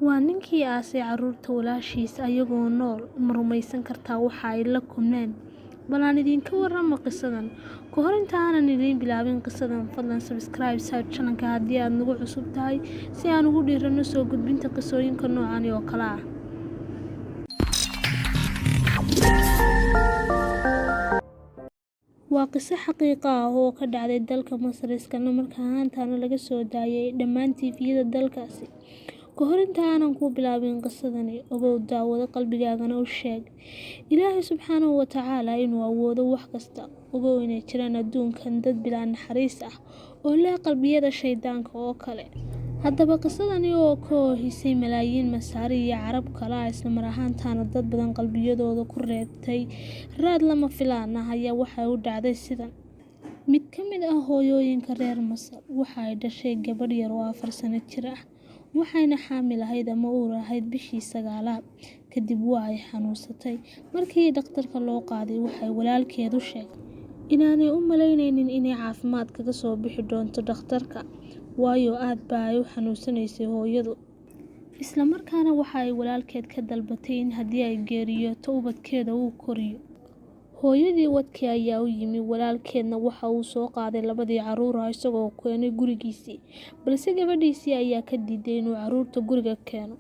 Waa ninkii aasay carruurta walaashiis ayagoo nool, ma rumaysan kartaa waxa ay la kulmeen? Bal aan idinka warramo qisadan. Ka hor inta aanan idiin bilaabin qisadan, fadlan subscribe channelka haddii aad nagu cusub tahay si aan ugu dhiirano soo gudbinta qisooyinka noocan oo kale ah. Waa qiso xaqiiqo ah oo ka dhacday dalka Masar, isla markaana laga soo daayay dhammaan TV-yada dalkaasi. Ka hor inta aanan ku bilaabin qisadani, ogow daawado qalbigaagana u sheeg Ilaahay subxaanahu wa tacaala inuu awoodo wax kasta. Ogow inay jiraan adduunkan dad bilaa naxariis ah oo leh qalbiyada shaydaanka oo kale. Haddaba qisadani oo ka oohisay malaayiin Masaari iyo Carab kale ah, isla mar ahaantaana dad badan qalbiyadooda ku reebtay raad lama filaan ah, ayaa waxay u dhacday sidan. Mid ka mid ah hooyooyinka reer Masar waxa ay dhashay gabadh yar oo 4 sano jir ah, waxayna xaamil ahayd ama uur ahayd bishii 9aad. Kadib waa ay xanuunsatay. Markii dhakhtarka loo qaaday, waxay walaalkeed u sheegtay inaanay u malaynaynin inay caafimaad kaga soo bixi doonto dhakhtarka, waayo aad baa ay u xanuunsanaysay hooyadu. Isla markaana waxa ay walaalkeed ka dalbatay in haddii ay geeriyooto ubadkeeda uu koriyo. Hooyadii wadkii ayaa u yimi, walaalkeedna waxa uu soo qaaday 2 carruur ah isagoo keenay gurigiisii, balse gabadhiisii ayaa ka diiday inuu carruurta guriga keeno.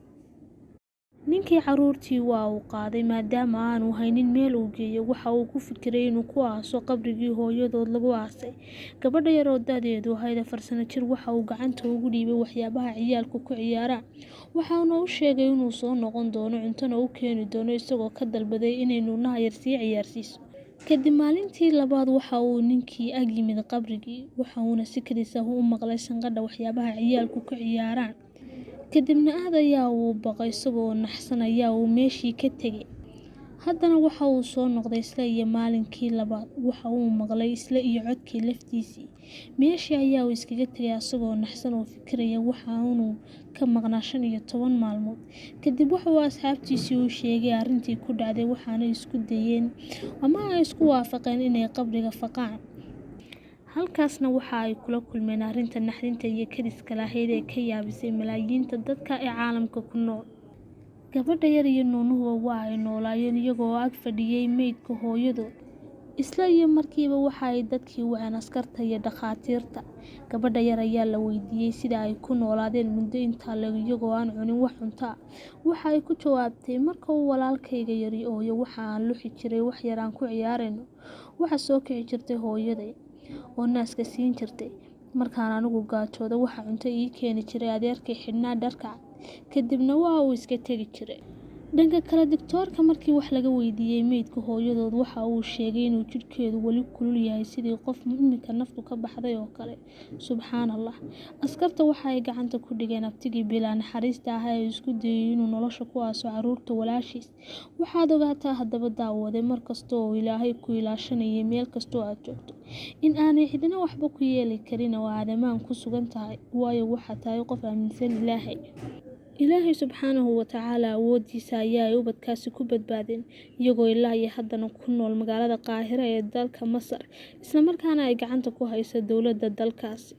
Ninkii carruurtii waa uu qaaday, maadaama aanu haynin meel uu geeyo. Waxa uu ku fikiray inuu ku aaso qabrigii hooyadood lagu aasay. Gabadha yar oo da'deedu ahayd 4 sano jir waxa uu gacanta ugu dhiibay waxyaabaha ciyaalku ku ciyaaraan, waxaana u sheegay inuu soo noqon doono, cuntona u keeni doono, isagoo ka dalbaday inay nuunaha yar sii ciyaarsiiso. Kadib maalintii labaad, waxa uu ninkii ag yimid qabrigii, waxaana si kedis ah u maqlay sanqadha waxyaabaha ciyaalku ku ciyaaraan. Kadibna aad ayaa uu baqay, isagoo naxsan ayaa uu meeshii ka tegay. Haddana waxa uu soo noqday isla iyo maalinkii labaad, waxa uu maqlay isla iyo codkii laftiisii. Meeshii ayaa uu iskaga tegay asagoo naxsan oo fikiraya waxa uu ka maqnaa 15 maalmood. Kadib waxa uu asxaabtiisii u sheegay arrintii ku dhacday, waxaana isku dayeen ama ay isku waafaqeen inay qabriga faqaan. Halkaasna waxa ay kula kulmeen arrinta naxdinta iyo kediska lahayd ee ka yaabisay malaayiinta dadka ee caalamka ku nool. Gabadha yar iyo nuunuhuba waa ay noolaayeen iyagoo ag fadhiyay meydka hooyadood. Isla iyo markiiba waxa ay dadkii waceen askarta iyo dhakhaatiirta. Gabadha yar ayaa la weydiiyay sida ay ku noolaadeen muddo intaa le'eg iyagoo aan cunin wax cunto ah. Waxa ay ku jawaabtay, marka uu walaalkayga yari ooyo, waxa aan luxi jiray wax yar aan ku ciyaarayno. Waxa soo kici jirtay hooyaday oo naaska siin jirtay. Markaan anigu gaajoodo, waxa cunto ii keeni jiray adeerkay xidhnaa dharka cad, kadibna waa uu iska tegi jiray. Dhanka kale, doctor-ka markii wax laga weydiiyay meydka hooyadood, waxa uu sheegay inuu jidhkeedu weli kulul yahay sidii qof imika naftu ka baxday oo kale. Subxaanallah. Askarta waxa ay gacanta ku dhigeen abtigii bilaa naxariista ah ee isku dayay inuu nolosha ku aaso carruurta walaashiis. Waxaad ogaataa haddaba daawade, mar kasta oo Ilaahay ku ilaashanayay meel kasta oo aad joogto, in aanay cidina waxba ku yeeli karin oo aad ammaan ku sugan tahay, waayo waxaad tahay qof aaminsan Ilaahay. Ilaahay subxaanahu wa tacaala awoodiisa ayaa ay ubadkaasi ku badbaadeen, iyagoo ilaa iyo haddana ku nool magaalada Qaahira ee dalka Masar, isla markaana ay gacanta ku hayso dowladda dalkaasi.